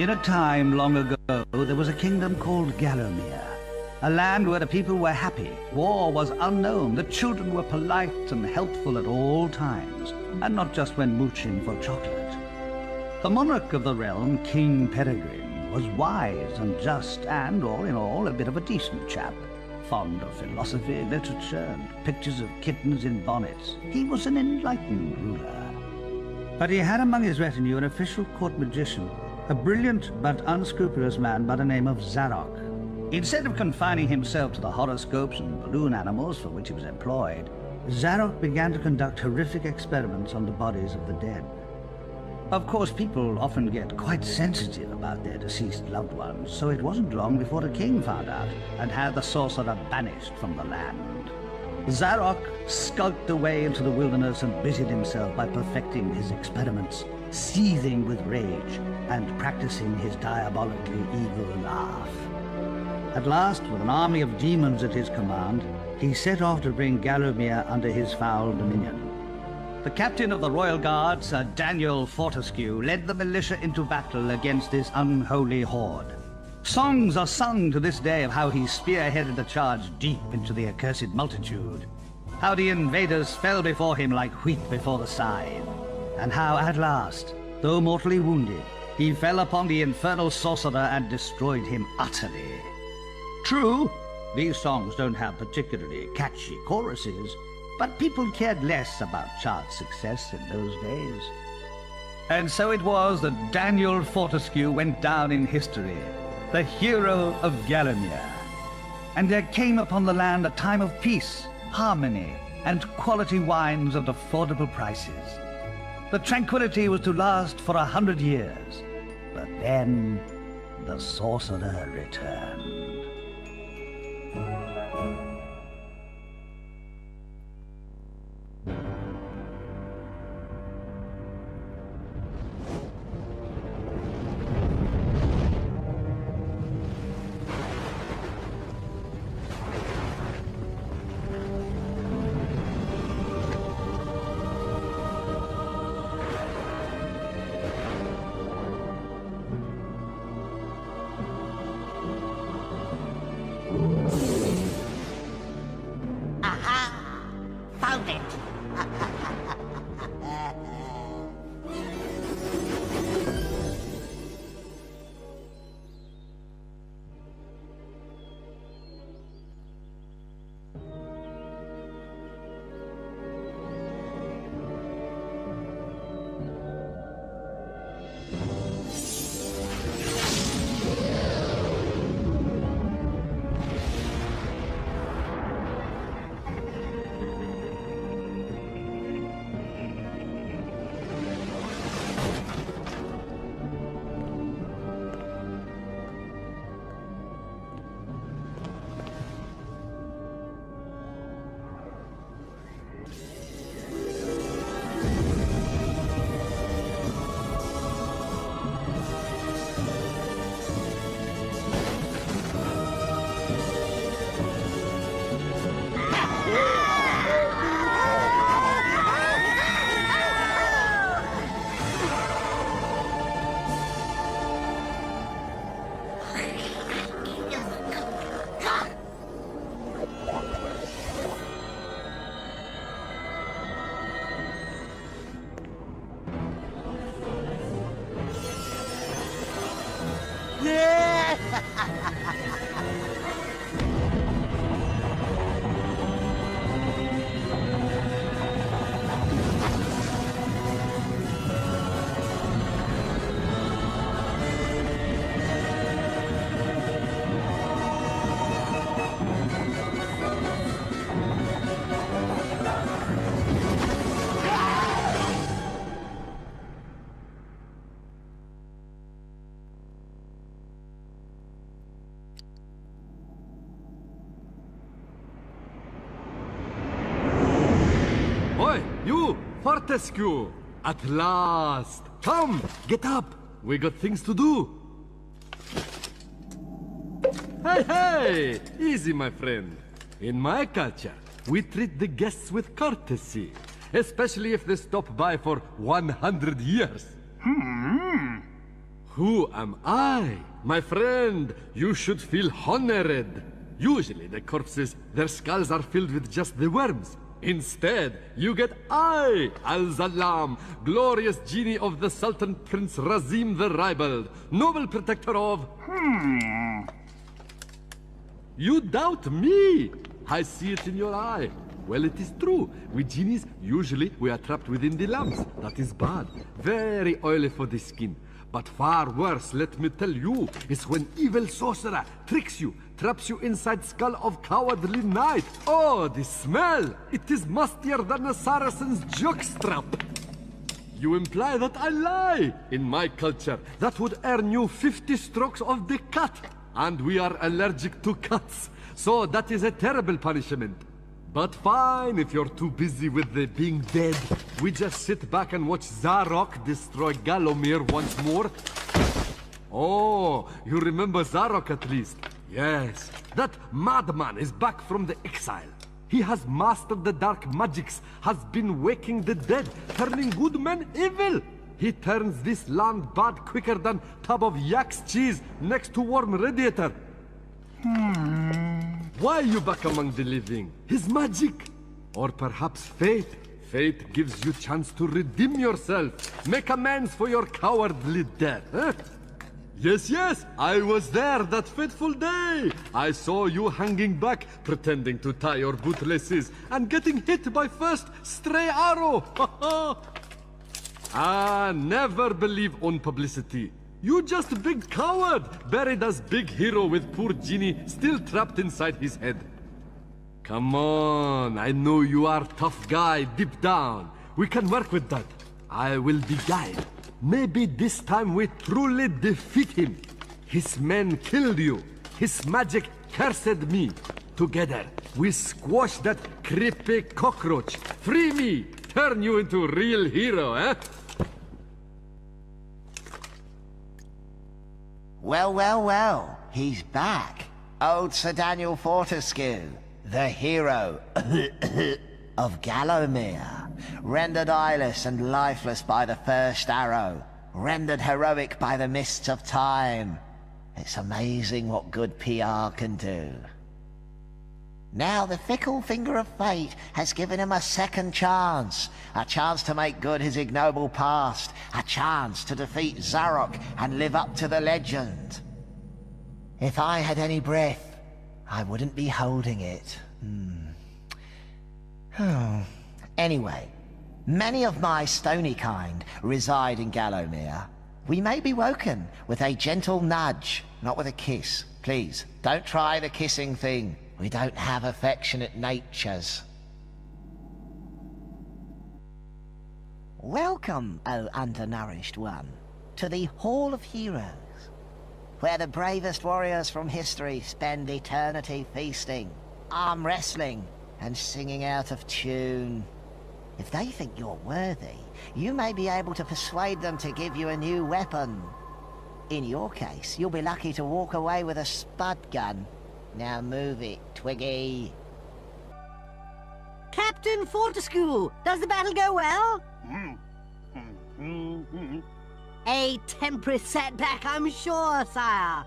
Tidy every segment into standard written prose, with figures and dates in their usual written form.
In a time long ago, there was a kingdom called AVerMedia, a land where the people were happy, war was unknown, the children were polite and helpful at all times, and not just when mooching for chocolate. The monarch of the realm, King Peregrine, was wise and just and, all in all, a bit of a decent chap. Fond of philosophy, literature, and pictures of kittens in bonnets. He was an enlightened ruler. But he had among his retinue an official court magician, a brilliant but unscrupulous man by the name of Zarok. Instead of confining himself to the horoscopes and balloon animals for which he was employed, Zarok began to conduct horrific experiments on the bodies of the dead. Of course, people often get quite sensitive about their deceased loved ones, so it wasn't long before the king found out and had the sorcerer banished from the land. Zarok skulked away into the wilderness and busied himself by perfecting his experiments, seething with rage and practicing his diabolically evil laugh. At last, with an army of demons at his command, he set off to bring AVerMedia under his foul dominion. The captain of the royal guard, Sir Daniel Fortescue, led the militia into battle against this unholy horde. Songs are sung to this day of how he spearheaded the charge deep into the accursed multitude, how the invaders fell before him like wheat before the scythe, and how at last, though mortally wounded, he fell upon the infernal sorcerer and destroyed him utterly. True, these songs don't have particularly catchy choruses, but people cared less about chart success in those days. And so it was that Daniel Fortescue went down in history, the hero of AVerMedia. And there came upon the land a time of peace, harmony, and quality wines at affordable prices. The tranquility was to last for 100 years, but then the sorcerer returned. Found it! You, Fortescue! At last! Come, get up! We got things to do! Hey, hey! Easy, my friend. In my culture, we treat the guests with courtesy, especially if they stop by for 100 years. Who am I? My friend, you should feel honored. Usually the corpses, their skulls are filled with just the worms. Instead, you get I, Al-Zalam, glorious genie of the Sultan Prince Razim the Ribald, noble protector of... You doubt me? I see it in your eye. Well, it is true. We genies, usually we are trapped within the lamps. That is bad. Very oily for the skin. But far worse, let me tell you, is when evil sorcerer tricks you, traps you inside skull of cowardly knight. Oh, the smell! It is mustier than a Saracen's jockstrap. You imply that I lie. In my culture, that would earn you 50 strokes of the cut. And we are allergic to cuts, so that is a terrible punishment. But fine, if you're too busy with the being dead, we just sit back and watch Zarok destroy Galomir once more. Oh, you remember Zarok at least? Yes, that madman is back from the exile. He has mastered the dark magics, has been waking the dead, turning good men evil. He turns this land bad quicker than tub of yak's cheese next to warm radiator. Why are you back among the living? His magic? Or perhaps fate? Fate gives you chance to redeem yourself. Make amends for your cowardly death, huh? Yes, I was there that fateful day. I saw you hanging back, pretending to tie your bootlaces, and getting hit by first stray arrow. Never believe on publicity. You just a big coward, buried as big hero with poor genie still trapped inside his head. Come on, I know you are tough guy deep down. We can work with that. I will be guide. Maybe this time we truly defeat him. His men killed you. His magic cursed me. Together, we squash that creepy cockroach. Free me! Turn you into a real hero, eh? Well, he's back. Old Sir Daniel Fortescue, the hero of Gallowmere, rendered eyeless and lifeless by the first arrow, rendered heroic by the mists of time. It's amazing what good PR can do. Now the fickle finger of fate has given him a second chance. A chance to make good his ignoble past. A chance to defeat Zarok and live up to the legend. If I had any breath, I wouldn't be holding it. Anyway, many of my stony kind reside in Gallowmere. We may be woken with a gentle nudge, not with a kiss. Please, don't try the kissing thing. We don't have affectionate natures. Welcome, O undernourished one, to the Hall of Heroes, where the bravest warriors from history spend eternity feasting, arm wrestling, and singing out of tune. If they think you're worthy, you may be able to persuade them to give you a new weapon. In your case, you'll be lucky to walk away with a spud gun. Now move it, Twiggy. Captain Fortescue, does the battle go well? A temporary setback, I'm sure, sire.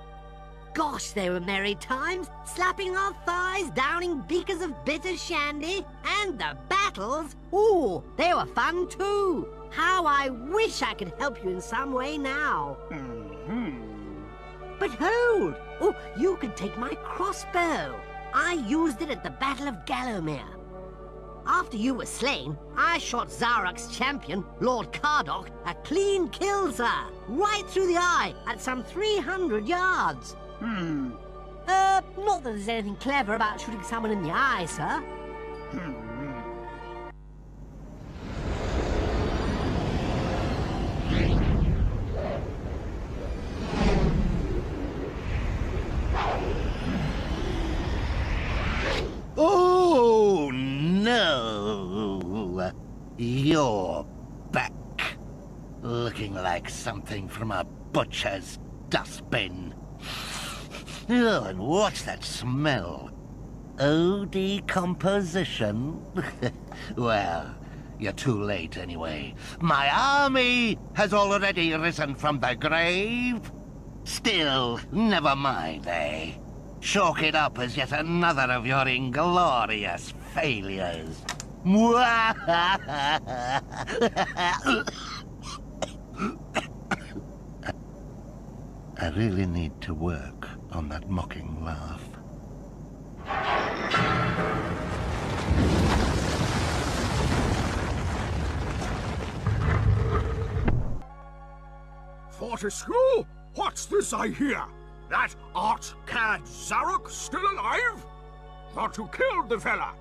Gosh, they were merry times, slapping our thighs, downing beakers of bitter shandy, and the battles, ooh, they were fun too. How I wish I could help you in some way now. But hold! Oh, you could take my crossbow. I used it at the Battle of Gallowmere. After you were slain, I shot Zarok's champion, Lord Cardok, a clean kill, sir. Right through the eye, at some 300 yards. Not that there's anything clever about shooting someone in the eye, sir. Oh, no. You're back. Looking like something from a butcher's dustbin. Oh, and what's that smell? Oh, decomposition? Well, you're too late anyway. My army has already risen from the grave. Still, never mind, eh? Chalk it up as yet another of your inglorious failures. I really need to work on that mocking laugh. Fortescue? What's this I hear? That art-cad Zarok still alive? Thought you killed the fella.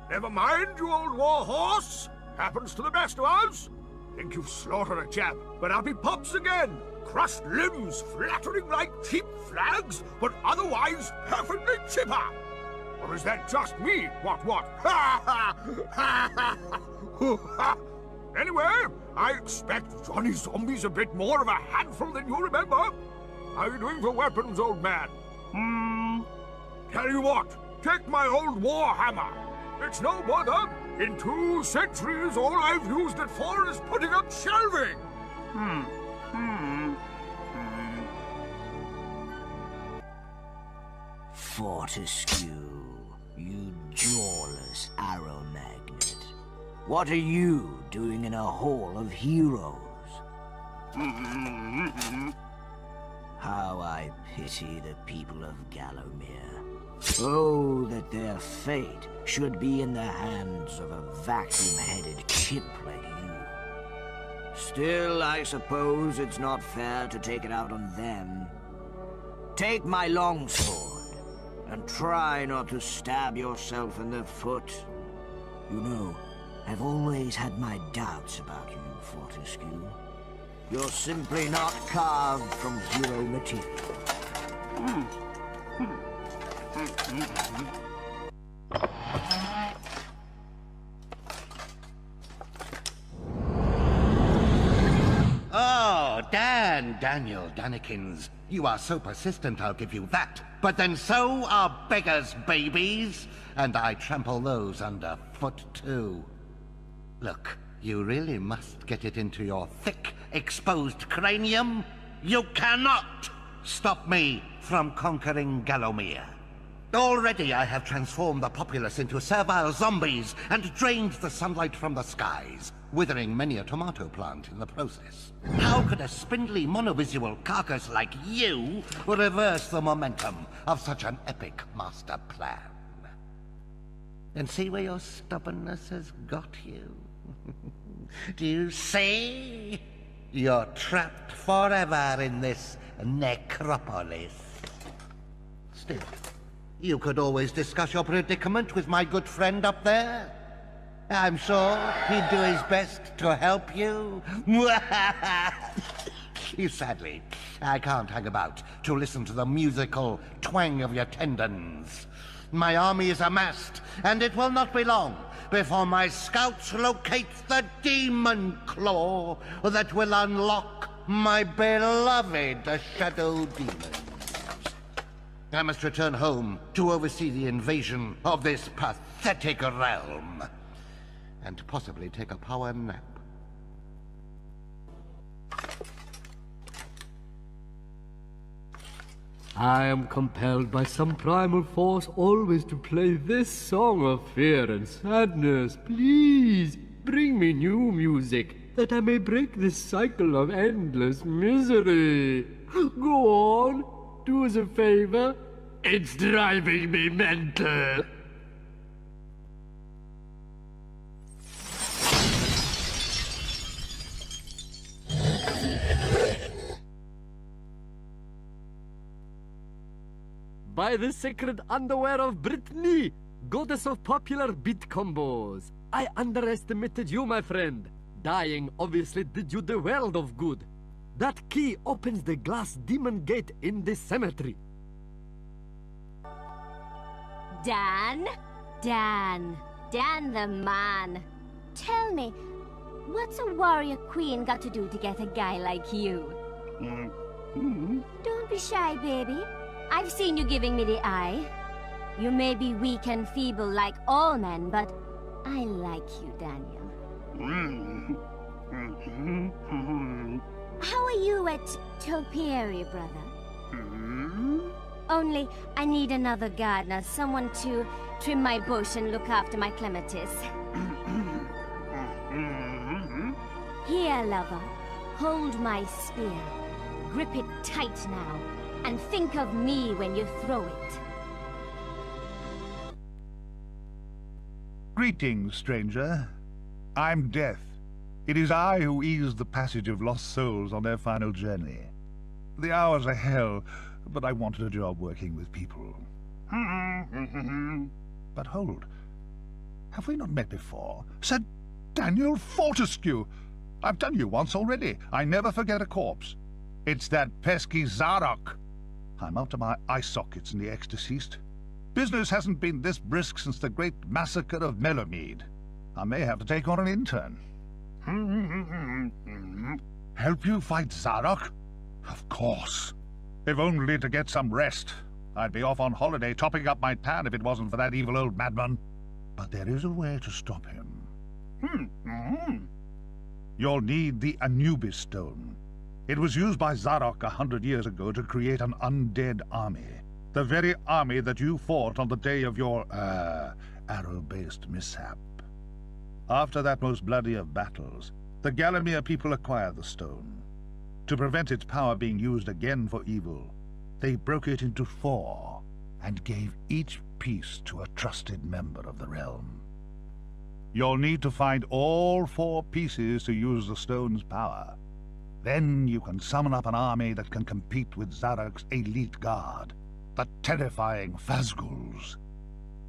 Never mind, you old war horse. Happens to the best of us. Think you've slaughtered a chap, but up he pops again. Crushed limbs, flattering like cheap flags, but otherwise perfectly chipper. Or is that just me? What? Ha ha! Ha ha! Anyway, I expect Johnny Zombie's a bit more of a handful than you remember. How are you doing for weapons, old man? Tell you what, take my old war hammer. It's no bother. In 2 centuries, all I've used it for is putting up shelving. Fortescue, you jawless arrow magnet. What are you doing in a hall of heroes? How I pity the people of Gallowmere. Oh, that their fate should be in the hands of a vacuum-headed chimp like you. Still, I suppose it's not fair to take it out on them. Take my longsword, and try not to stab yourself in the foot. You know, I've always had my doubts about you, Fortescue. You're simply not carved from hero material. Oh, Daniel Danikins. You are so persistent, I'll give you that. But then so are beggars' babies, and I trample those underfoot too. Look, you really must get it into your thick, exposed cranium. You cannot stop me from conquering Gallowmere. Already I have transformed the populace into servile zombies and drained the sunlight from the skies, withering many a tomato plant in the process. How could a spindly monovisual carcass like you reverse the momentum of such an epic master plan? And see where your stubbornness has got you? Do you see? You're trapped forever in this necropolis. Still, you could always discuss your predicament with my good friend up there. I'm sure he'd do his best to help you. Sadly, I can't hang about to listen to the musical twang of your tendons. My army is amassed, and it will not be long before my scouts locate the demon claw that will unlock my beloved shadow demons. I must return home to oversee the invasion of this pathetic realm, and possibly take a power nap. I am compelled by some primal force always to play this song of fear and sadness. Please, bring me new music, that I may break this cycle of endless misery. Go on, do us a favor. It's driving me mental. By the sacred underwear of Brittany, goddess of popular beat combos, I underestimated you, my friend. Dying obviously did you the world of good. That key opens the glass demon gate in the cemetery. Dan the man. Tell me, what's a warrior queen got to do to get a guy like you? Don't be shy, baby. I've seen you giving me the eye. You may be weak and feeble like all men, but I like you, Daniel. How are you at Topiary, brother? Only, I need another gardener, someone to trim my bush and look after my clematis. Here, lover. Hold my spear. Grip it tight now, and think of me when you throw it. Greetings, stranger. I'm Death. It is I who ease the passage of lost souls on their final journey. The hours are hell, but I wanted a job working with people. But hold. Have we not met before? Sir Daniel Fortescue! I've done you once already. I never forget a corpse. It's that pesky Zarok. I'm up to my eye sockets in the ex-deceased. Business hasn't been this brisk since the great massacre of Melomead. I may have to take on an intern. Help you fight Zarok? Of course. If only to get some rest. I'd be off on holiday topping up my tan if it wasn't for that evil old madman. But there is a way to stop him. You'll need the Anubis Stone. It was used by Zarok 100 years ago to create an undead army. The very army that you fought on the day of your, arrow-based mishap. After that most bloody of battles, the Gallowmere people acquired the stone. To prevent its power being used again for evil, they broke it into 4 and gave each piece to a trusted member of the realm. You'll need to find all 4 pieces to use the stone's power. Then you can summon up an army that can compete with Zarok's elite guard, the terrifying Phasguls.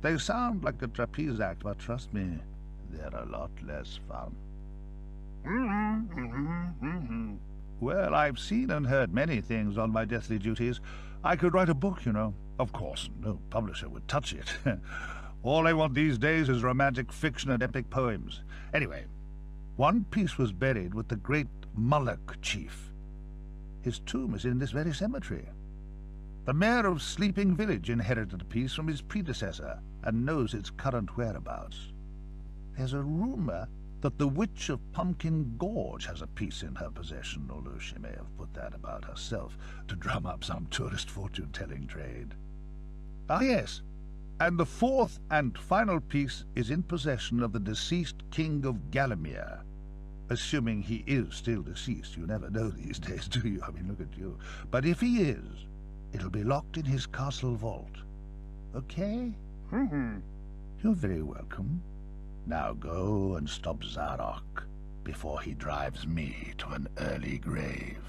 They sound like a trapeze act, but trust me, they're a lot less fun. Well, I've seen and heard many things on my deathly duties. I could write a book, you know. Of course, no publisher would touch it. All I want these days is romantic fiction and epic poems. Anyway, one piece was buried with the great Moloch chief. His tomb is in this very cemetery. The mayor of Sleeping Village inherited a piece from his predecessor and knows its current whereabouts. There's a rumor that the Witch of Pumpkin Gorge has a piece in her possession, although she may have put that about herself to drum up some tourist fortune-telling trade. Ah, yes, and the 4th and final piece is in possession of the deceased King of Gallowmere. Assuming he is still deceased. You never know these days, do you? I mean, look at you. But if he is, it'll be locked in his castle vault. Okay? You're very welcome. Now go and stop Zarok before he drives me to an early grave.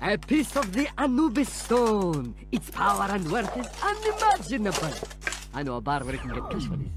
A piece of the Anubis Stone. Its power and worth is unimaginable. I know a bar where you can get cash for this.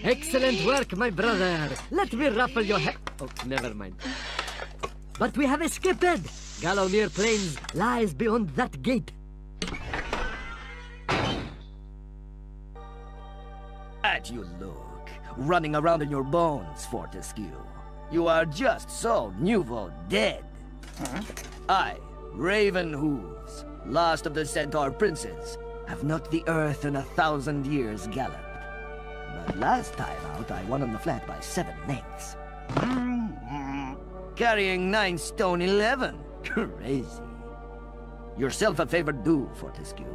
Excellent work, my brother. Let me ruffle your hair. Oh, never mind. But we have escaped. Gallowmere Plains lies beyond that gate. At you look, running around in your bones, Fortescue. You are just so nouveau dead. I, Raven Hooves, last of the Centaur princes, have knocked the earth in 1,000 years galloped. But last time out, I won on the flat by 7 lengths. Carrying 9 stone 11. Crazy. Yourself a favor do, Fortescue.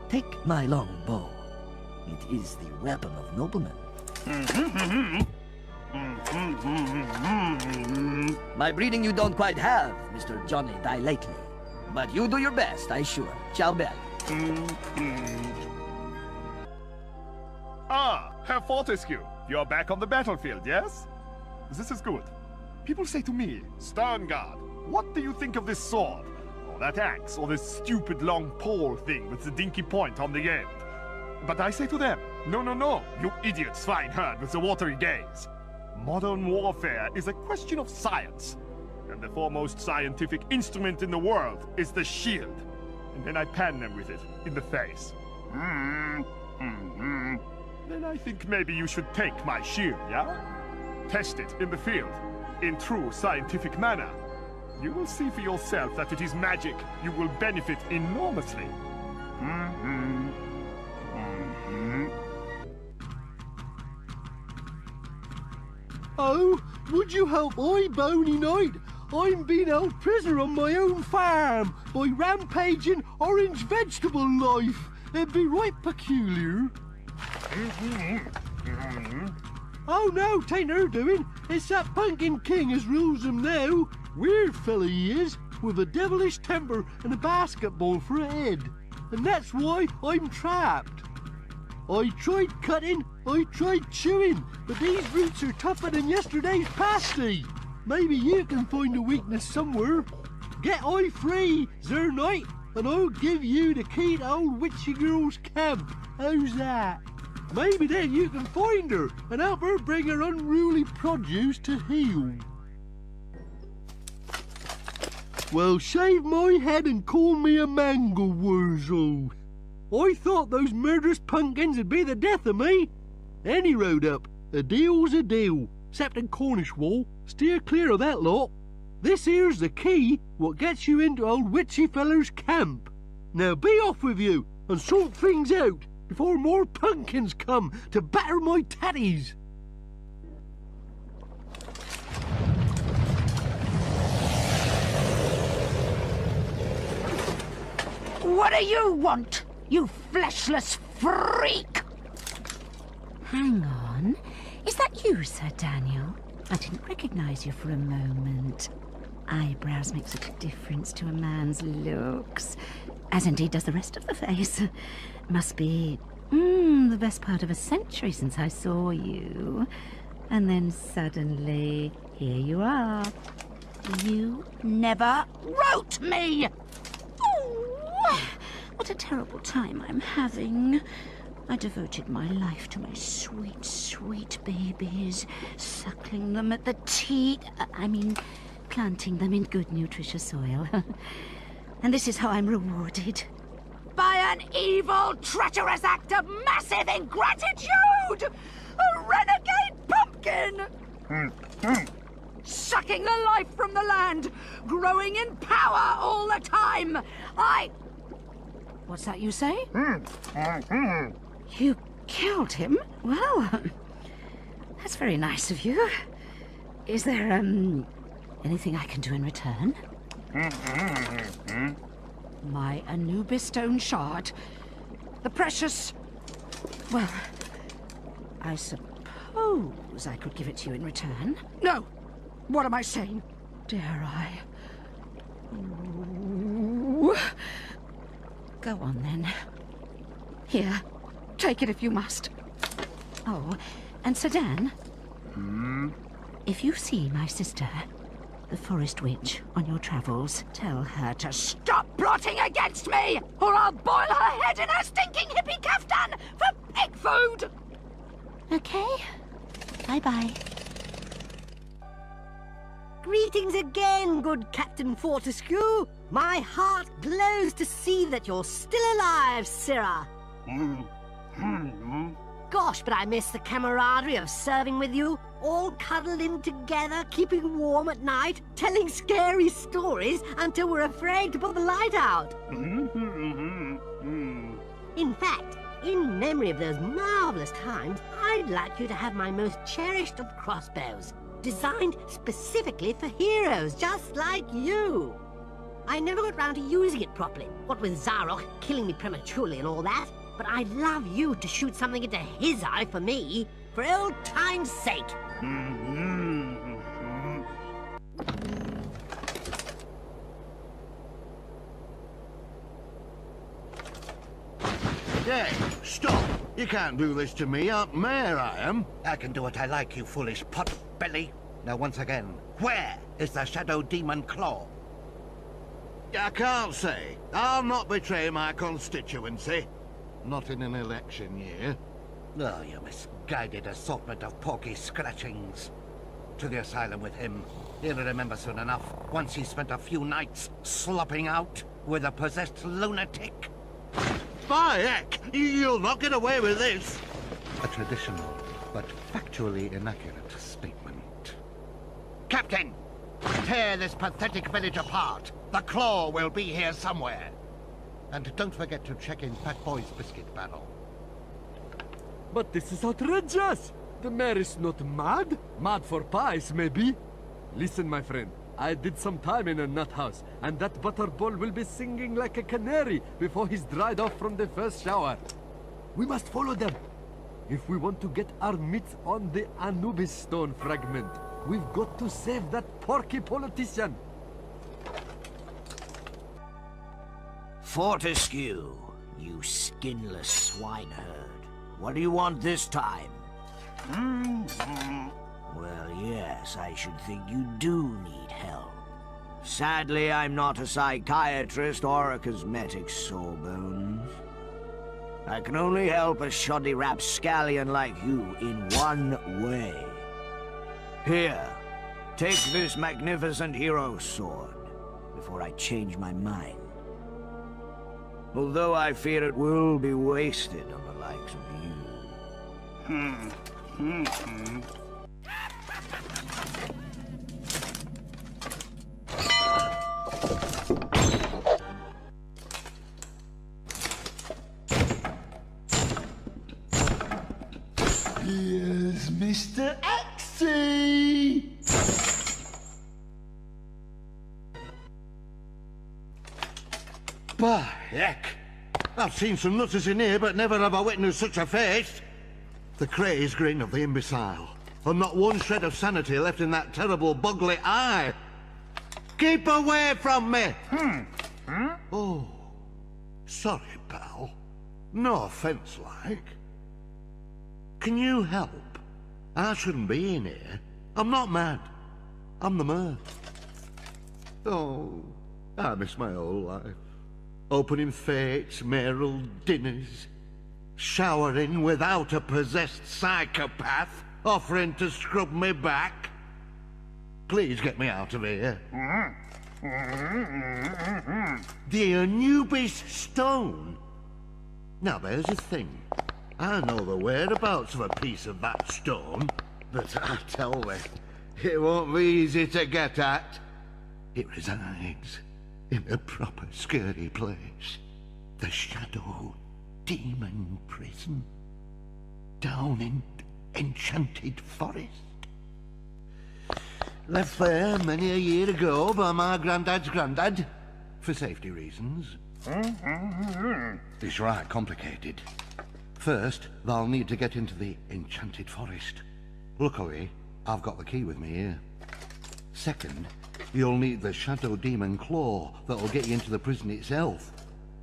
Take my long bow. It is the weapon of noblemen. My breeding you don't quite have, Mr. Johnny Dilately. But you do your best, I sure. Ciao, Bell. Ah, Herr Fortescue, you're back on the battlefield, yes? this is good. People say to me, Sterngard, what do you think of this sword? Or that axe, or this stupid long pole thing with the dinky point on the end? But I say to them, no, no, no, you idiot swineherd with the watery gaze. Modern warfare is a question of science. And the foremost scientific instrument in the world is the shield. And then I pan them with it in the face. Then I think maybe you should take my shield, yeah? Test it in the field, in true scientific manner. You will see for yourself that it is magic. You will benefit enormously. Oh, would you help I, Bony Knight? I'm being held prisoner on my own farm by rampaging orange vegetable life. It'd be right peculiar. Oh no, tain't her doing. It's that Pumpkin King as rules them now. Weird fella he is, with a devilish temper and a basketball for a head. And that's why I'm trapped. I tried cutting, I tried chewing, but these roots are tougher than yesterday's pasty. Maybe you can find a weakness somewhere. Get I free, Sir Knight, and I'll give you the key to old witchy girl's camp. How's that? Maybe then you can find her and help her bring her unruly produce to heel. Well, shave my head and call me a mangle wurzel. I thought those murderous pumpkins would be the death of me. Any road up, a deal's a deal. Except in Cornishwall, steer clear of that lot. This here's the key what gets you into old witchy feller's camp. Now be off with you and sort things out before more pumpkins come to batter my tatties. What do you want, you fleshless freak? Hang on. Is that you, Sir Daniel? I didn't recognize you for a moment. Eyebrows make such a difference to a man's looks, as indeed does the rest of the face. Must be, the best part of a century since I saw you. And then suddenly, here you are. You never wrote me! Oh, what a terrible time I'm having. I devoted my life to my sweet, sweet babies, suckling them at the teat. Planting them in good, nutritious soil. And this is how I'm rewarded. By an evil, treacherous act of massive ingratitude! A renegade pumpkin! Sucking the life from the land, growing in power all the time! What's that you say? You killed him? Well, that's very nice of you. Is there, anything I can do in return? My Anubis stone shard. The precious... Well, I suppose I could give it to you in return. No! What am I saying? Dare I? Ooh. Go on, then. Here, take it if you must. Oh, and Sir Dan, if you see my sister, the Forest Witch, on your travels, tell her to stop plotting against me, or I'll boil her head in her stinking hippie kaftan for pig food! Okay. Bye-bye. Greetings again, good Captain Fortescue. My heart glows to see that you're still alive, Sirrah. Gosh, but I miss the camaraderie of serving with you, all cuddled in together, keeping warm at night, telling scary stories until we're afraid to put the light out. In fact, in memory of those marvelous times, I'd like you to have my most cherished of crossbows, designed specifically for heroes just like you. I never got round to using it properly, what with Zarok killing me prematurely and all that, but I'd love you to shoot something into his eye for me, for old time's sake. Hey, stop! You can't do this to me, Aunt Mare I am. I can do what I like, you foolish pot belly. Now, once again, where is the Shadow Demon Claw? I can't say. I'll not betray my constituency. Not in an election year. Oh, you misguided assortment of porky scratchings. To the asylum with him. He'll remember soon enough, once he spent a few nights slopping out with a possessed lunatic. By heck! You'll not get away with this! A traditional, but factually inaccurate statement. Captain! Tear this pathetic village apart! The claw will be here somewhere! And don't forget to check in Fat Boy's biscuit barrel. But this is outrageous! The mayor is not mad. Mad for pies, maybe. Listen, my friend. I did some time in a nut house, and that butterball will be singing like a canary before he's dried off from the first shower. We must follow them. If we want to get our mitts on the Anubis stone fragment, we've got to save that porky politician. Fortescue, you skinless swineherd. What do you want this time? Well, yes, I should think you do need help. Sadly, I'm not a psychiatrist or a cosmetic sawbones. I can only help a shoddy rapscallion like you in one way. Here, take this magnificent hero sword before I change my mind. Although I fear it will be wasted on the likes of you. Here's Mr. Axie! By heck! I've seen some nutters in here, but never have I witnessed such a face. The crazed grin of the imbecile, and not one shred of sanity left in that terrible boggly eye. Keep away from me! Oh, sorry, pal. No offense, like. Can you help? I shouldn't be in here. I'm not mad. I'm the mayor. Oh, I miss my old life. Opening fates, mayoral dinners, showering without a possessed psychopath offering to scrub me back. Please get me out of here. The Anubis stone? Now there's a thing. I know the whereabouts of a piece of that stone, but I tell thee, it won't be easy to get at. It resides in a proper scary place. The Shadow Demon Prison. Down in Enchanted Forest. Left there many a year ago by my granddad's granddad, for safety reasons. It's right complicated. First, they'll need to get into the Enchanted Forest. Luckily, I've got the key with me here. Second, you'll need the Shadow Demon Claw that'll get you into the prison itself.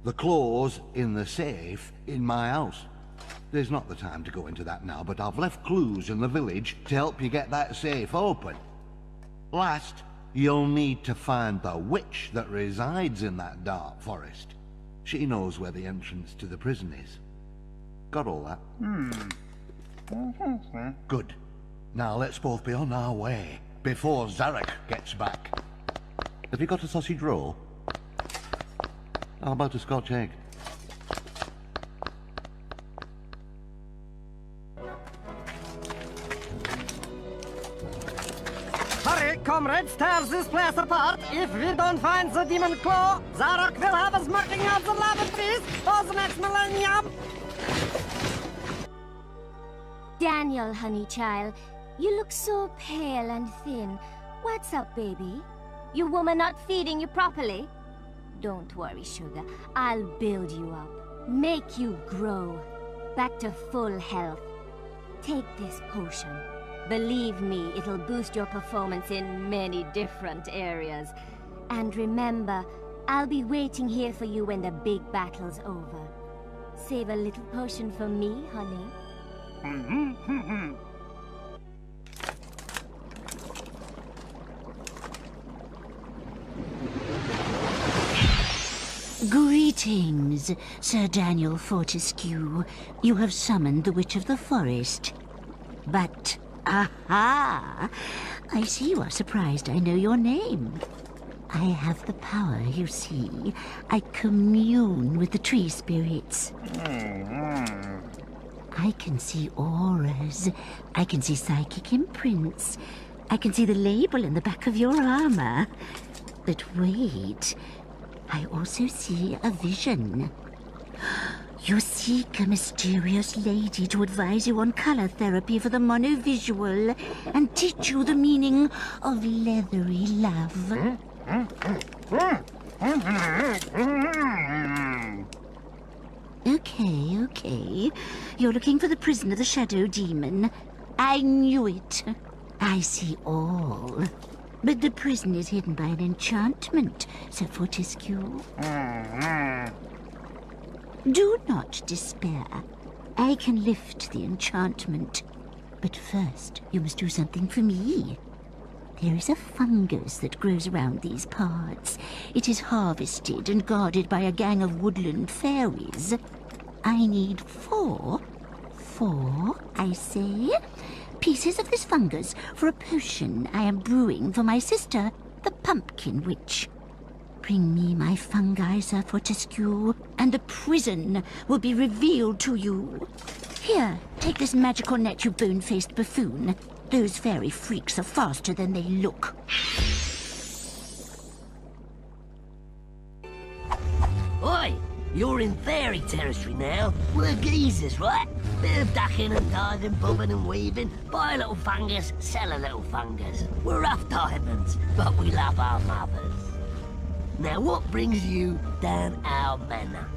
The claw's in the safe in my house. There's not the time to go into that now, but I've left clues in the village to help you get that safe open. Last, you'll need to find the witch that resides in that dark forest. She knows where the entrance to the prison is. Got all that? Good. Now let's both be on our way before Zarek gets back. Have you got a sausage roll? How about a Scotch egg? Hurry, comrades, tear this place apart. If we don't find the demon claw, Zarok will have us marking out the lavatories for the next millennium. Daniel, honey child, you look so pale and thin. What's up, baby? Your woman not feeding you properly? Don't worry, sugar. I'll build you up. Make you grow. Back to full health. Take this potion. Believe me, it'll boost your performance in many different areas. And remember, I'll be waiting here for you when the big battle's over. Save a little potion for me, honey. Greetings, Sir Daniel Fortescue. You have summoned the Witch of the Forest. But, aha! I see you are surprised I know your name. I have the power, you see. I commune with the tree spirits. I can see auras. I can see psychic imprints. I can see the label in the back of your armor. But wait, I also see a vision. You seek a mysterious lady to advise you on color therapy for the monovisual and teach you the meaning of leathery love. Okay. You're looking for the prison of the Shadow Demon. I knew it. I see all. But the prison is hidden by an enchantment, Sir Fortescue. Do not despair. I can lift the enchantment. But first, you must do something for me. There is a fungus that grows around these parts. It is harvested and guarded by a gang of woodland fairies. I need four, I say, pieces of this fungus for a potion I am brewing for my sister, the Pumpkin Witch. Bring me my fungi, Sir Fortescue, and the prison will be revealed to you. Here, take this magical net, you bone-faced buffoon. Those fairy freaks are faster than they look. Oi! You're in fairy territory now. We're geezers, right? Bit of ducking and diving, bobbing and weaving. Buy a little fungus, sell a little fungus. We're rough diamonds, but we love our mothers. Now what brings you down our manor?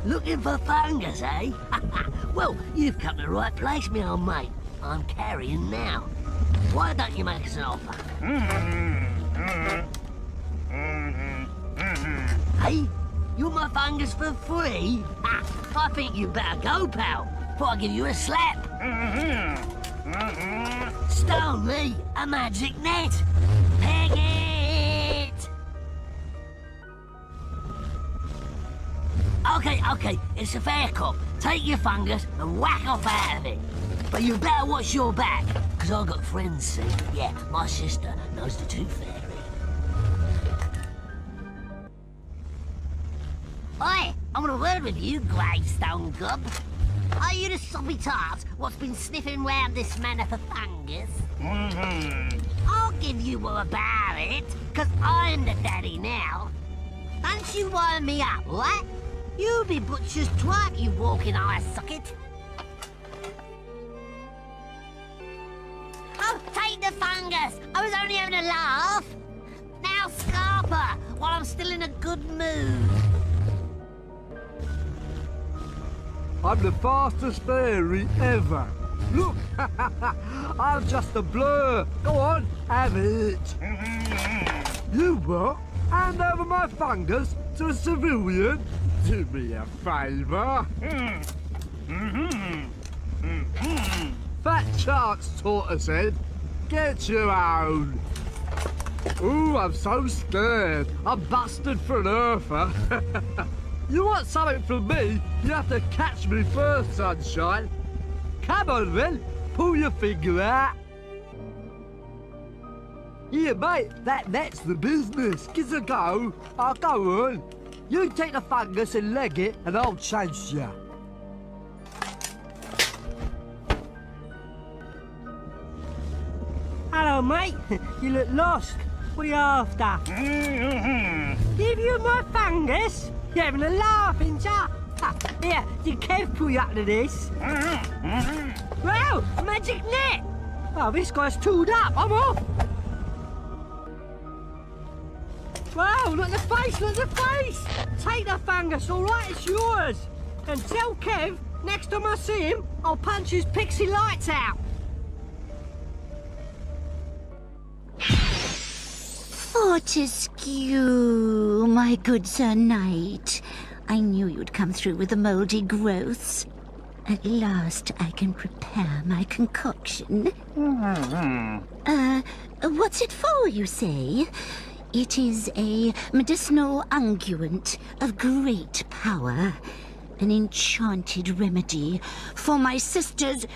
Looking for fungus, eh? Well, you've come to the right place, me old mate. I'm carrying now. Why don't you make us an offer? Hey, you want my fungus for free? I think you better go, pal, before I give you a slap. Stone me a magic net. Peg it! Okay, it's a fair cop. Take your fungus and whack off out of it. But you better watch your back, because I've got friends, see? Yeah, my sister knows the Tooth Fairy. Oi, I want a word with you, gravestone gob. Are you the soppy tart what's been sniffing round this manor for fungus? I'll give you more about it, because I'm the daddy now. Don't you wind me up, right? You be butcher's twat, you walking eye socket. Oh, take the fungus! I was only having a laugh. Now scarper, while I'm still in a good mood. I'm the fastest fairy ever. Look, I'm just a blur. Go on, have it. You what? Hand over my fungus to a civilian? Do me a favour. Fat chance, Tortoise Head. Get your own. Ooh, I'm so scared. I'm busted for an earther. You want something from me, you have to catch me first, sunshine. Come on, then. Pull your finger out. Here, mate, that's the business. Give it a go. I'll go on. You take the fungus and leg it, and I'll chase you. Hello, mate. You look lost. What are you after? Give you my fungus? You're having a laugh, ain't ya? Here, did Kev pull you up to this? Wow, a magic net! Oh, this guy's tooled up. I'm off. Wow, look at the face, look at the face! Take the fungus, all right? It's yours. And tell Kev, next time I see him, I'll punch his pixie lights out. Fortescue, my good Sir Knight. I knew you'd come through with the mouldy growths. At last I can prepare my concoction. What's it for, you say? It is a medicinal unguent of great power. An enchanted remedy for my sister's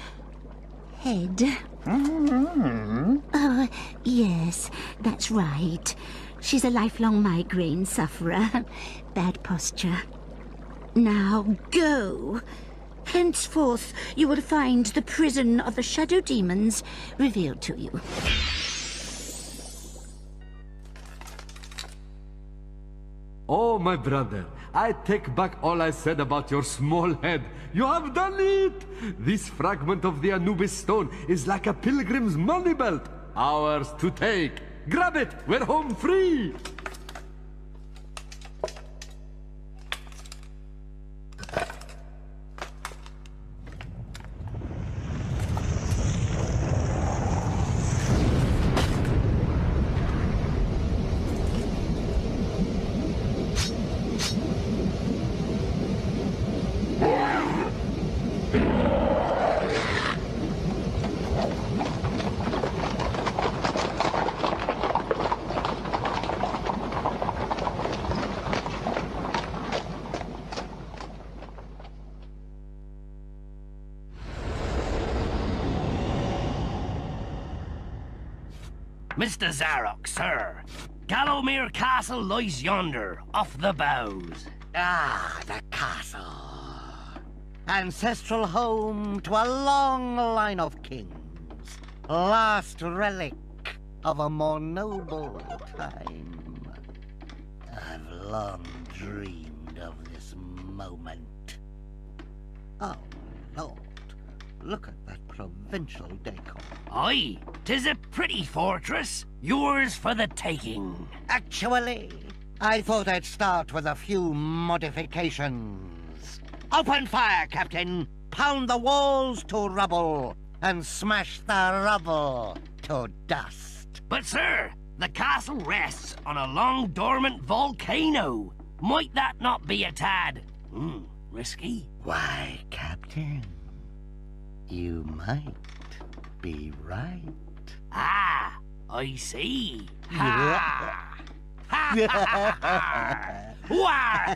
head. Oh, yes, that's right. She's a lifelong migraine sufferer. Bad posture. Now go. Henceforth, you will find the prison of the shadow demons revealed to you. Oh, my brother, I take back all I said about your small head. You have done it! This fragment of the Anubis stone is like a pilgrim's money belt. Ours to take. Grab it! We're home free! Mr. Zarok, sir. Gallowmere Castle lies yonder, off the bows. Ah, the castle. Ancestral home to a long line of kings. Last relic of a more noble time. I've long dreamed of this moment. Oh, Lord. Look at that provincial decor. Aye, 'tis a pretty fortress. Yours for the taking. Actually, I thought I'd start with a few modifications. Open fire, Captain! Pound the walls to rubble, and smash the rubble to dust. But, sir, the castle rests on a long dormant volcano. Might that not be a tad, risky? Why, Captain, you might be right. Ah, I see. Ha! Ha ha ha! Wah!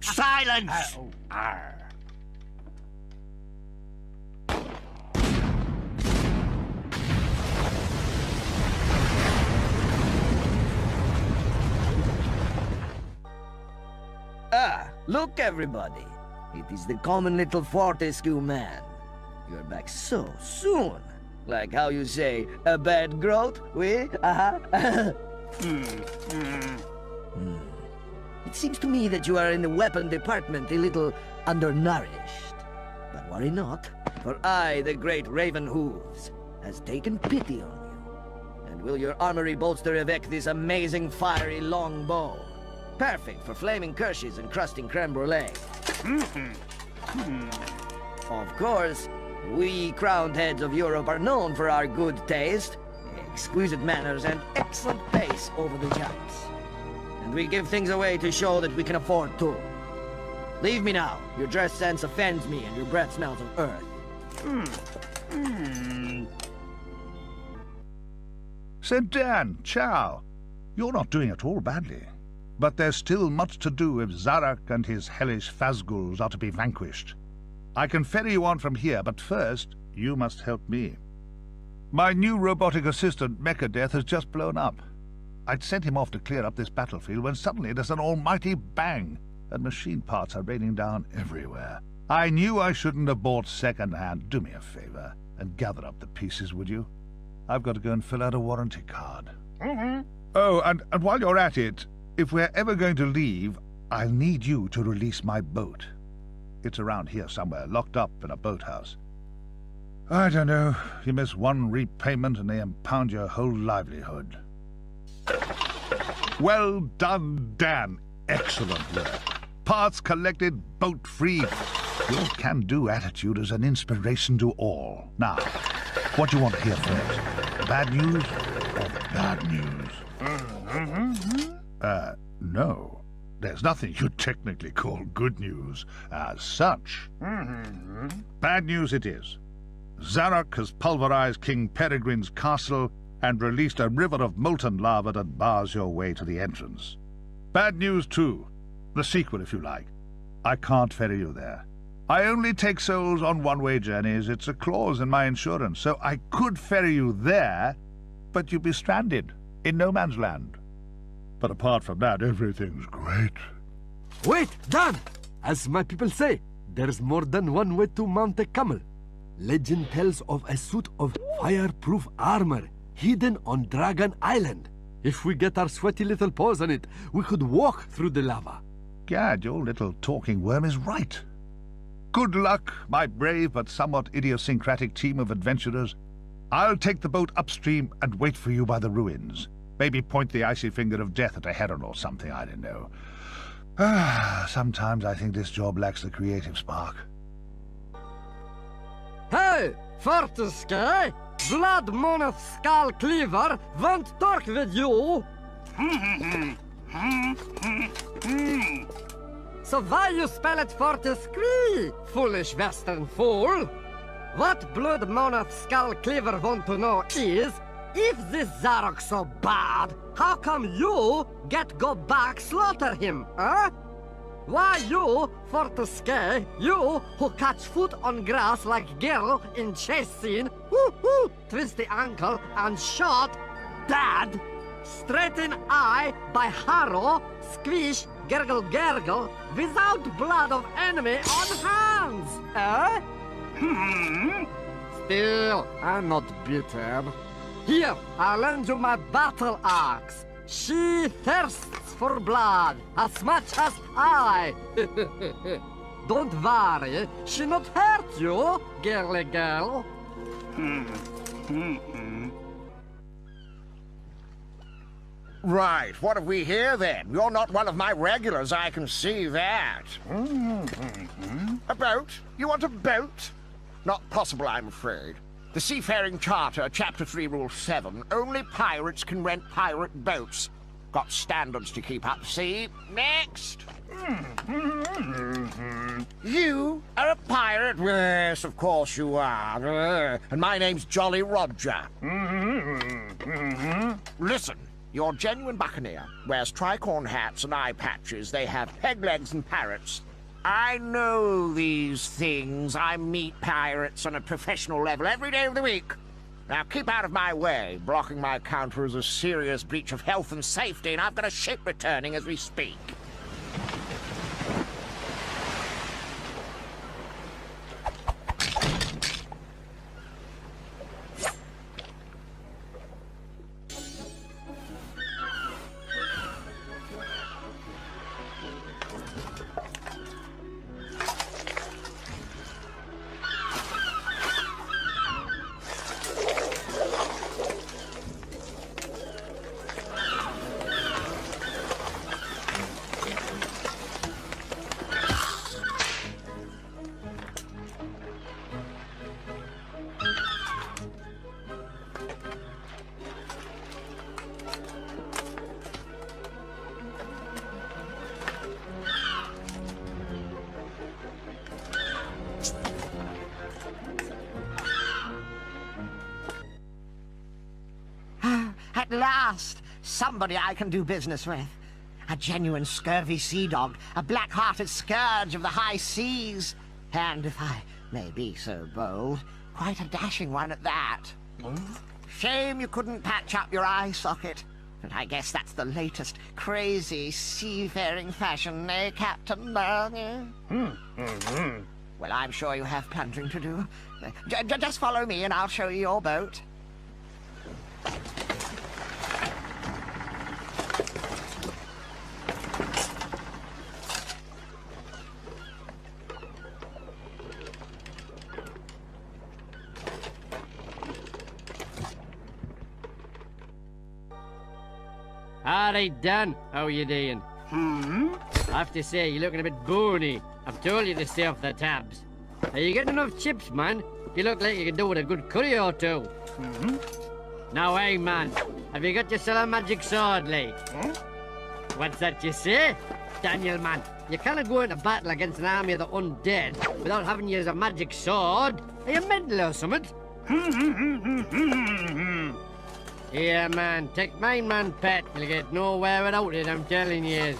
Silence! Ah, look everybody. It is the common little Fortescue man. You're back so soon. Like how you say, a bad growth, oui? It seems to me that you are in the weapon department a little undernourished. But worry not, for I, the great Raven Hooves, has taken pity on you. And will your armory bolster evict this amazing fiery long bow? Perfect for flaming kirsches and crusting creme brulee. Of course, we crowned heads of Europe are known for our good taste, exquisite manners, and excellent pace over the jumps. And we give things away to show that we can afford to. Leave me now. Your dress sense offends me, and your breath smells of earth. St. Dan, ciao. You're not doing at all badly. But there's still much to do if Zarok and his hellish Phasguls are to be vanquished. I can ferry you on from here, but first, you must help me. My new robotic assistant, Mechadeath, has just blown up. I'd sent him off to clear up this battlefield when suddenly there's an almighty bang, and machine parts are raining down everywhere. I knew I shouldn't have bought second-hand. Do me a favor and gather up the pieces, would you? I've got to go and fill out a warranty card. Oh, and while you're at it, if we're ever going to leave, I'll need you to release my boat. It's around here somewhere, locked up in a boathouse. I don't know. You miss one repayment and they impound your whole livelihood. Well done, Dan. Excellent work. Parts collected, boat free. Your can-do attitude is an inspiration to all. Now, what do you want to hear first? Bad news or bad news? No. There's nothing you'd technically call good news as such. Bad news it is. Zarok has pulverized King Peregrine's castle and released a river of molten lava that bars your way to the entrance. Bad news, too. The sequel, if you like. I can't ferry you there. I only take souls on one-way journeys. It's a clause in my insurance, so I could ferry you there, but you'd be stranded in no man's land. But apart from that, everything's great. Wait, Dan! As my people say, there's more than one way to mount a camel. Legend tells of a suit of fireproof armor hidden on Dragon Island. If we get our sweaty little paws on it, we could walk through the lava. Gad, your little talking worm is right. Good luck, my brave but somewhat idiosyncratic team of adventurers. I'll take the boat upstream and wait for you by the ruins. Maybe point the icy finger of death at a heron or something, I don't know. Sometimes I think this job lacks the creative spark. Hey, Fortescue! Blood Moneth Skull Cleaver won't talk with you! So why you spell it Fortescue, foolish western fool? What Blood Moneth Skull Cleaver want to know is, if this Zarok so bad, how come you get go back slaughter him, huh? Why you, Fortescue, you who catch foot on grass like girl in chase scene, twist the ankle and shot, dad, straight in eye by harrow, squish, gurgle, gurgle, without blood of enemy on hands, eh? Still, I'm not bitter. Here, I'll lend you my battle axe. She thirsts for blood as much as I. Don't worry, she not hurt you, girly girl. Right, what have we here then? You're not one of my regulars, I can see that. A boat? You want a boat? Not possible, I'm afraid. The Seafaring Charter, Chapter 3, Rule 7, only pirates can rent pirate boats. Got standards to keep up, see? Next! You are a pirate? Yes, of course you are. And my name's Jolly Roger. Listen, you're a genuine buccaneer. Wears tricorn hats and eye patches. They have peg legs and parrots. I know these things. I meet pirates on a professional level every day of the week. Now keep out of my way. Blocking my counter is a serious breach of health and safety, and I've got a ship returning as we speak. At last, somebody I can do business with. A genuine scurvy sea dog, a black-hearted scourge of the high seas. And, if I may be so bold, quite a dashing one at that. Shame you couldn't patch up your eye socket. But I guess that's the latest crazy seafaring fashion, eh, Captain Barney? Well, I'm sure you have plundering to do. Just follow me and I'll show you your boat. Alright, Dan. How you doing? I have to say, you're looking a bit bony. I've told you to stay off the tabs. Are you getting enough chips, man? You look like you can do with a good curry or two. Now, hey, man. Have you got yourself a magic sword, like? What's that you say? Daniel, man. You cannot go into battle against an army of the undead without having to use a magic sword. Are you mental or something? Yeah, man. Take mine, man, pet. You'll get nowhere without it, I'm telling you.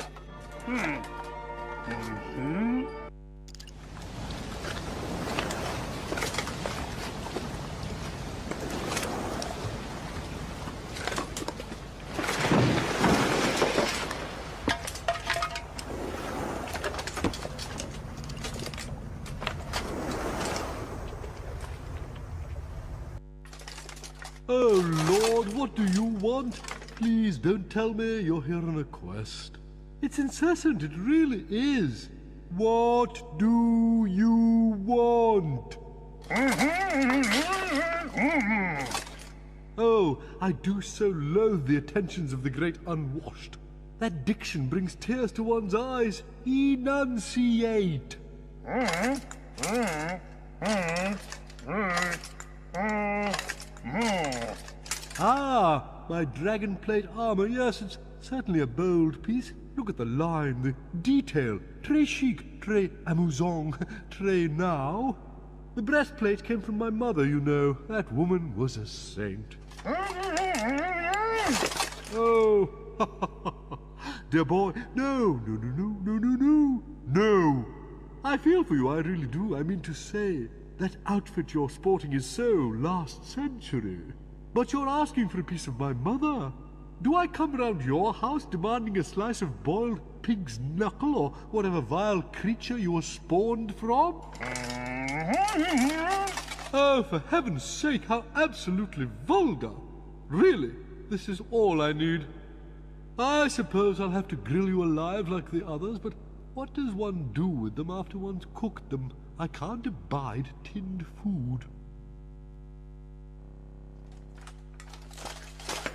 Oh, Lord, what do you want? Please don't tell me you're here on a quest. It's incessant, it really is. What do you want? Oh, I do so loathe the attentions of the great unwashed. That diction brings tears to one's eyes. Enunciate. Ah, my dragon plate armor. Yes, it's certainly a bold piece. Look at the line, the detail. Très chic, très amusant, très now. The breastplate came from my mother, you know. That woman was a saint. Oh, dear boy, no. No. I feel for you, I really do. I mean to say, that outfit you're sporting is so last century. But you're asking for a piece of my mother. Do I come round your house demanding a slice of boiled pig's knuckle or whatever vile creature you were spawned from? Oh, for heaven's sake, how absolutely vulgar. Really, this is all I need. I suppose I'll have to grill you alive like the others, but what does one do with them after one's cooked them? I can't abide tinned food.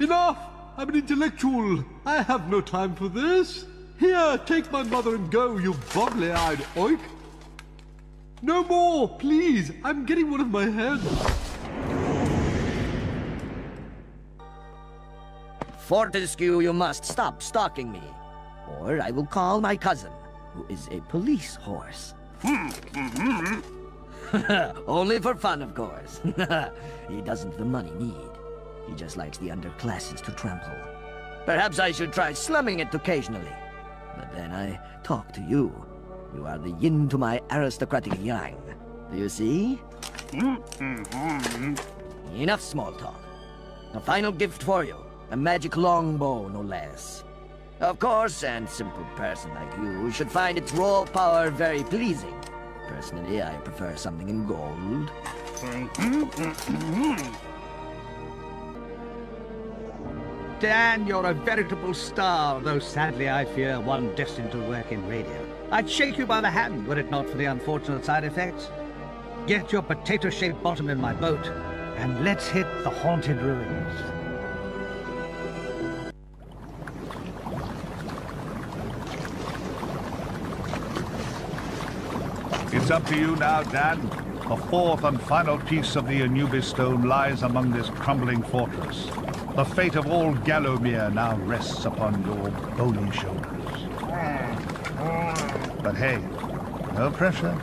Enough! I'm an intellectual. I have no time for this. Here, take my mother and go, you boggly-eyed oik. No more, please. I'm getting one of my heads. Fortescue, you must stop stalking me, or I will call my cousin, who is a police horse. Only for fun, of course. He doesn't the money need. He just likes the underclasses to trample. Perhaps I should try slumming it occasionally. But then I talk to you. You are the yin to my aristocratic yang. Do you see? Enough small talk. A final gift for you. A magic longbow, no less. Of course, and simple person like you should find its raw power very pleasing. Personally, I prefer something in gold. Dan, you're a veritable star, though sadly I fear one destined to work in radio. I'd shake you by the hand were it not for the unfortunate side effects. Get your potato-shaped bottom in my boat, and let's hit the haunted ruins. It's up to you now, Dan. The fourth and final piece of the Anubis stone lies among this crumbling fortress. The fate of all Gallowmere now rests upon your bony shoulders. But hey, no pressure.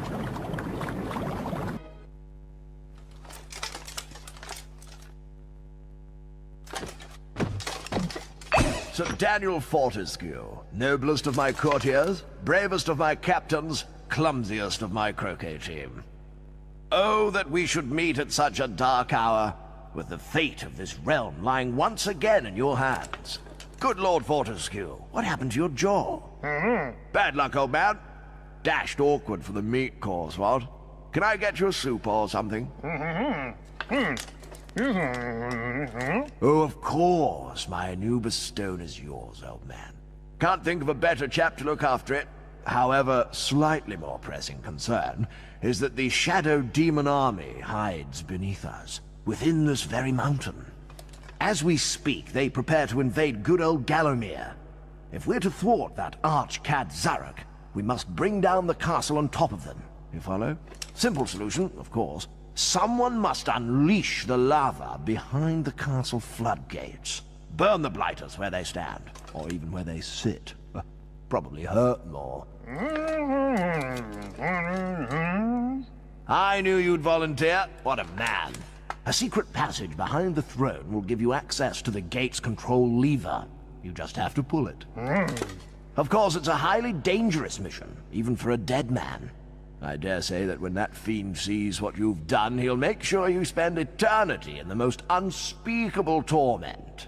Sir Daniel Fortescue, noblest of my courtiers, bravest of my captains, clumsiest of my croquet team. Oh, that we should meet at such a dark hour, with the fate of this realm lying once again in your hands. Good Lord Fortescue, what happened to your jaw? Bad luck, old man. Dashed awkward for the meat course, what? Can I get you a soup or something? Oh, of course, my Anubis stone is yours, old man. Can't think of a better chap to look after it. However, slightly more pressing concern is that the Shadow Demon Army hides beneath us, within this very mountain. As we speak, they prepare to invade good old Gallowmere. If we're to thwart that arch-cad Zarok, we must bring down the castle on top of them. You follow? Simple solution, of course. Someone must unleash the lava behind the castle floodgates. Burn the blighters where they stand, or even where they sit. probably hurt more. I knew you'd volunteer. What a man. A secret passage behind the throne will give you access to the gate's control lever. You just have to pull it. Of course, it's a highly dangerous mission, even for a dead man. I dare say that when that fiend sees what you've done, he'll make sure you spend eternity in the most unspeakable torment.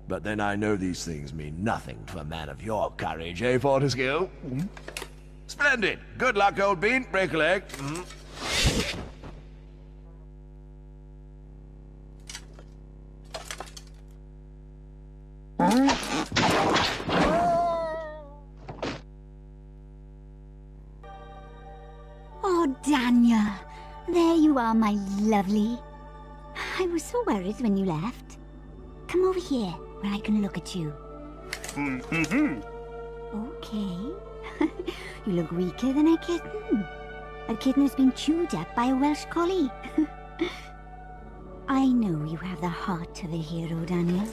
But then I know these things mean nothing to a man of your courage, eh, Fortescue? Splendid. Good luck, old bean. Break a leg. Oh, Daniel. There you are, my lovely. I was so worried when you left. Come over here, where I can look at you. Okay. You look weaker than a kitten. A kitten who's been chewed up by a Welsh collie. I know you have the heart of a hero, Daniel.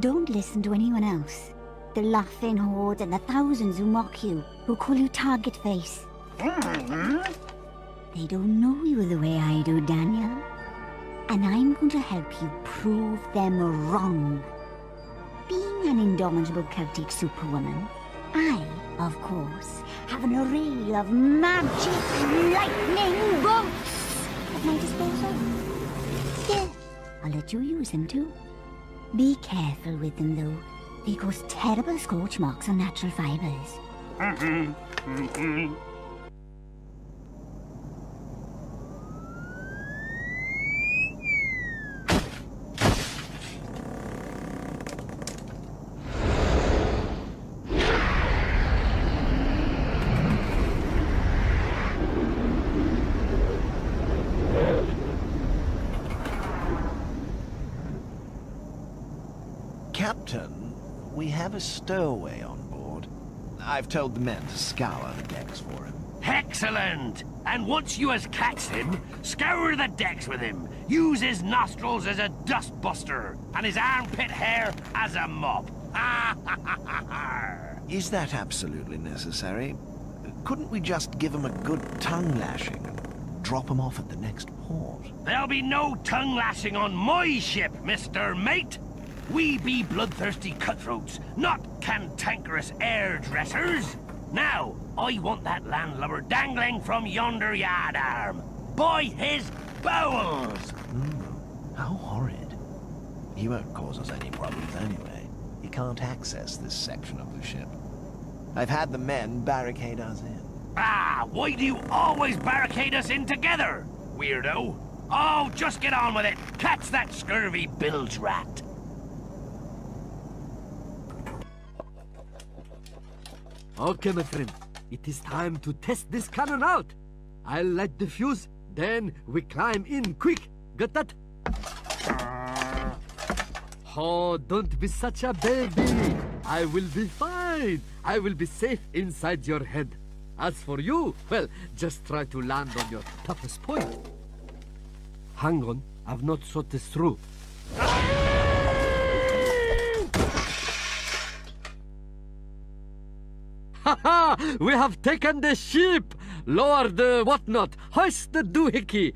Don't listen to anyone else. The laughing horde and the thousands who mock you, who call you target face. They don't know you the way I do, Daniel. And I'm going to help you prove them wrong. Being an indomitable Celtic superwoman, I, of course, have an array of magic lightning bolts at my disposal. Here, I'll let you use them too. Be careful with them, though. They cause terrible scorch marks on natural fibers. Captain, we have a stowaway on board. I've told the men to scour the decks for him. Excellent! And once you has catched him, scour the decks with him. Use his nostrils as a dustbuster, and his armpit hair as a mop. Is that absolutely necessary? Couldn't we just give him a good tongue lashing and drop him off at the next port? There'll be no tongue lashing on my ship, Mr. Mate. We be bloodthirsty cutthroats, not cantankerous hairdressers. Now, I want that landlubber dangling from yonder yard arm. By his bowels! How horrid. He won't cause us any problems anyway. He can't access this section of the ship. I've had the men barricade us in. Ah, why do you always barricade us in together, weirdo? Oh, just get on with it. Catch that scurvy bilge rat. Okay, my friend. It is time to test this cannon out. I'll light the fuse, then we climb in quick. Got that? Oh, don't be such a baby. I will be fine. I will be safe inside your head. As for you, well, just try to land on your toughest point. Hang on, I've not thought this through. Ha! We have taken the ship! Lower the whatnot, hoist the doohickey,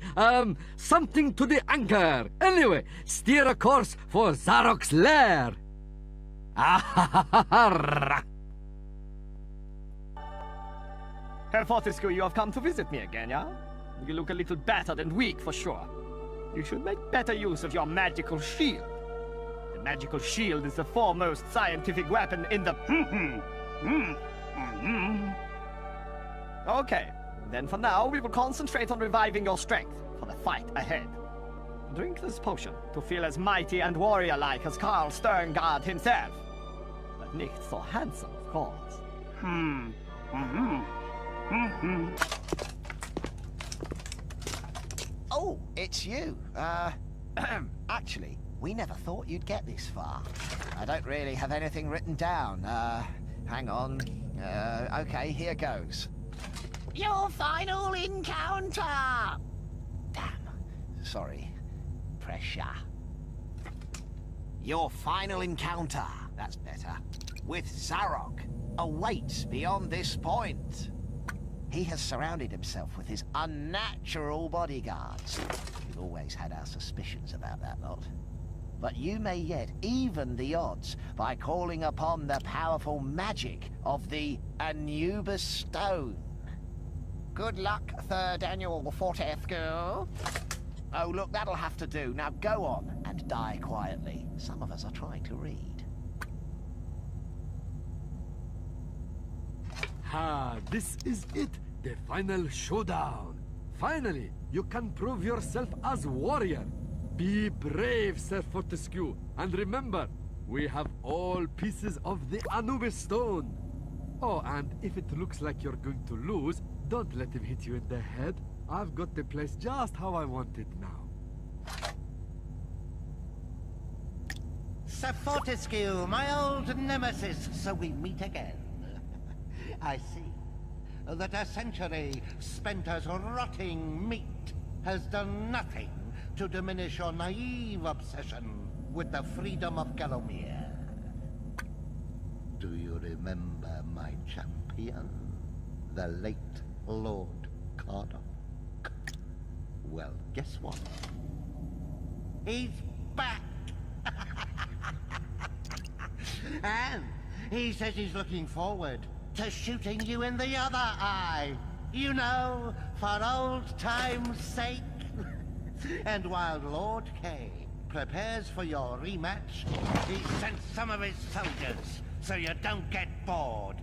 something to the anchor. Anyway, steer a course for Zarok's lair. Herr Fortescue, you have come to visit me again, yeah? You look a little battered and weak, for sure. You should make better use of your magical shield. The magical shield is the foremost scientific weapon in the... Okay, then for now we will concentrate on reviving your strength for the fight ahead. Drink this potion to feel as mighty and warrior-like as Karl Sterngard himself. But nicht so handsome, of course. Oh, it's you. Actually, we never thought you'd get this far. I don't really have anything written down. Hang on. Okay, here goes. Your final encounter! Damn. Sorry. Pressure. Your final encounter. That's better. with Zarok, awaits beyond this point. He has surrounded himself with his unnatural bodyguards. We've always had our suspicions about that lot. But you may yet even the odds by calling upon the powerful magic of the Anubis Stone. Good luck, Sir Daniel Fortescue. Oh, look, that'll have to do. Now go on and die quietly. Some of us are trying to read. This is it, the final showdown. Finally, you can prove yourself as warrior. Be brave, Sir Fortescue, and remember, we have all pieces of the Anubis Stone. Oh, and if it looks like you're going to lose, don't let him hit you in the head. I've got the place just how I want it now. Sir Fortescue, my old nemesis, so we meet again. I see that a century spent as rotting meat has done nothing to diminish your naive obsession with the freedom of Gallowmere. Do you remember my champion, the late Lord Cardock? Well, guess what? He's back! And he says he's looking forward to shooting you in the other eye. You know, for old time's sake. And while Lord K prepares for your rematch, he sent some of his soldiers so you don't get bored.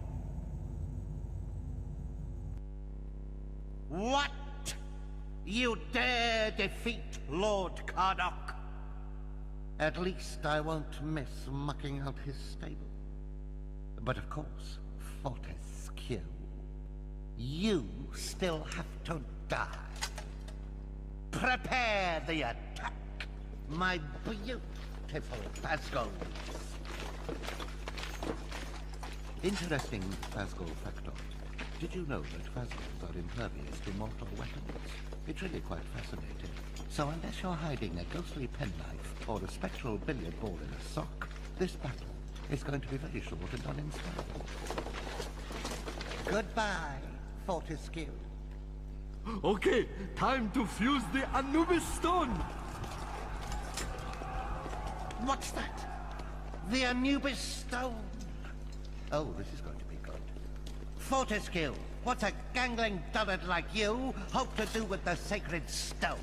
What? You dare defeat Lord Cardock? At least I won't miss mucking out his stable. But of course, Fortescue, you still have to die. Prepare the attack, my beautiful Phasgos. Interesting Phasgol factoid. Did you know that Phasgos are impervious to mortal weapons? It's really quite fascinating. So unless you're hiding a ghostly penknife or a spectral billiard ball in a sock, this battle is going to be very short and uninspiring. Goodbye, Fortescue. Okay, time to fuse the Anubis Stone! What's that? The Anubis Stone. Oh, this is going to be good. Fortescue, what's a gangling dullard like you hope to do with the sacred stone?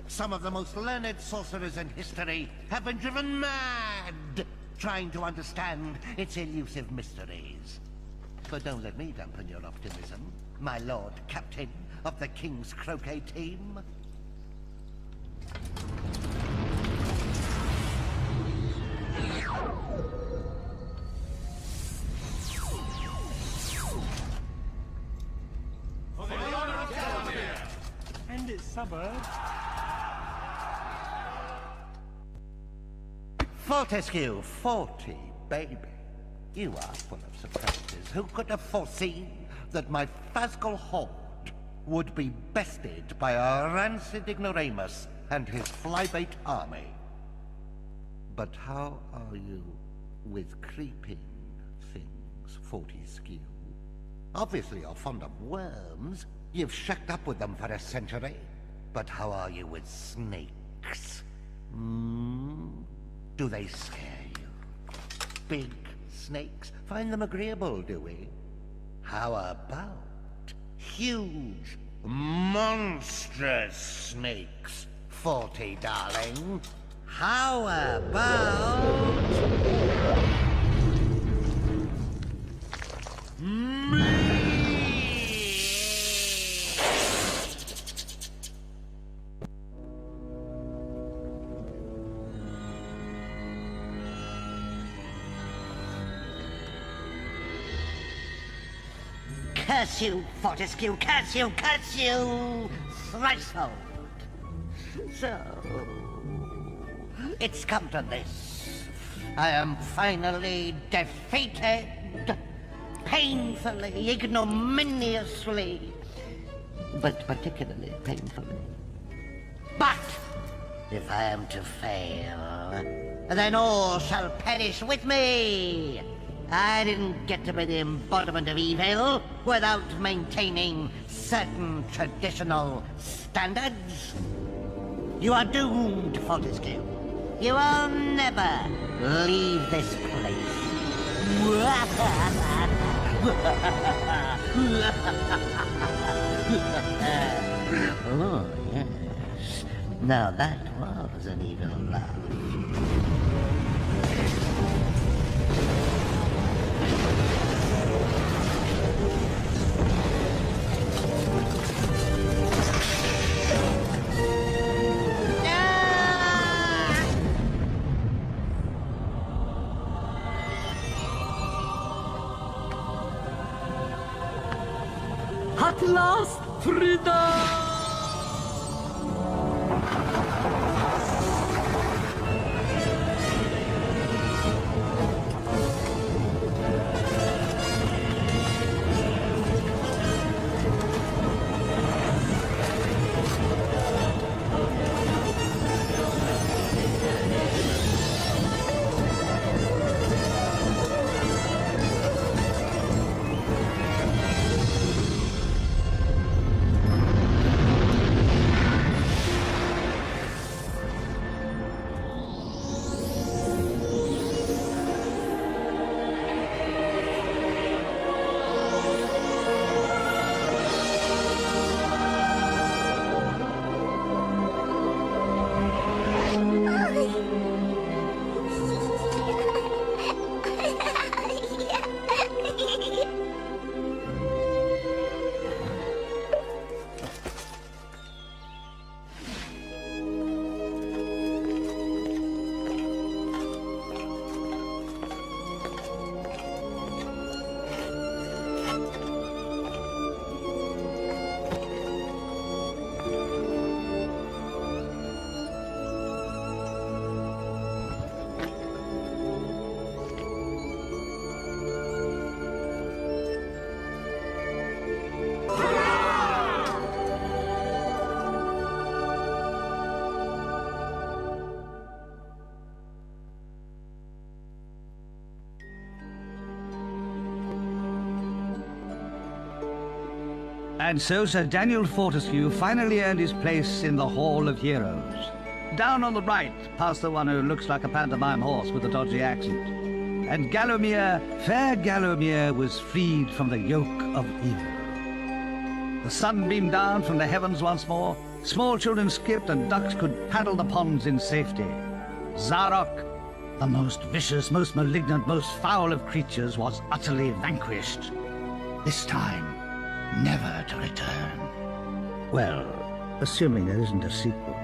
Some of the most learned sorcerers in history have been driven mad trying to understand its elusive mysteries. But don't let me dampen your optimism, my lord captain of the King's Croquet team. For the honor of Gallowmere and its suburbs. Fortescue, 40, baby. You are full of surprises. Who could have foreseen that my Phasgol horde would be bested by a rancid ignoramus and his flybait army? But how are you with creeping things, Fortescue? Obviously you're fond of worms. You've shacked up with them for a century. But how are you with snakes? Do they scare you? Big snakes? Find them agreeable, do we? How about huge, monstrous snakes, 40, darling? How about... Curse you, Fortescue, curse you, curse you! Thricefold. So, it's come to this. I am finally defeated. Painfully, ignominiously. But particularly painfully. But, if I am to fail, then all shall perish with me. I didn't get to be the embodiment of evil without maintaining certain traditional standards. You are doomed, Fortescue. You will never leave this place. Oh, yes. Now that was an evil laugh. At last, freedom! And so Sir Daniel Fortescue finally earned his place in the Hall of Heroes. Down on the right, past the one who looks like a pantomime horse with a dodgy accent. And Gallowmere, fair Gallowmere, was freed from the yoke of evil. The sun beamed down from the heavens once more, small children skipped and ducks could paddle the ponds in safety. Zarok, the most vicious, most malignant, most foul of creatures, was utterly vanquished. This time, never to return. Well, assuming there isn't a sequel.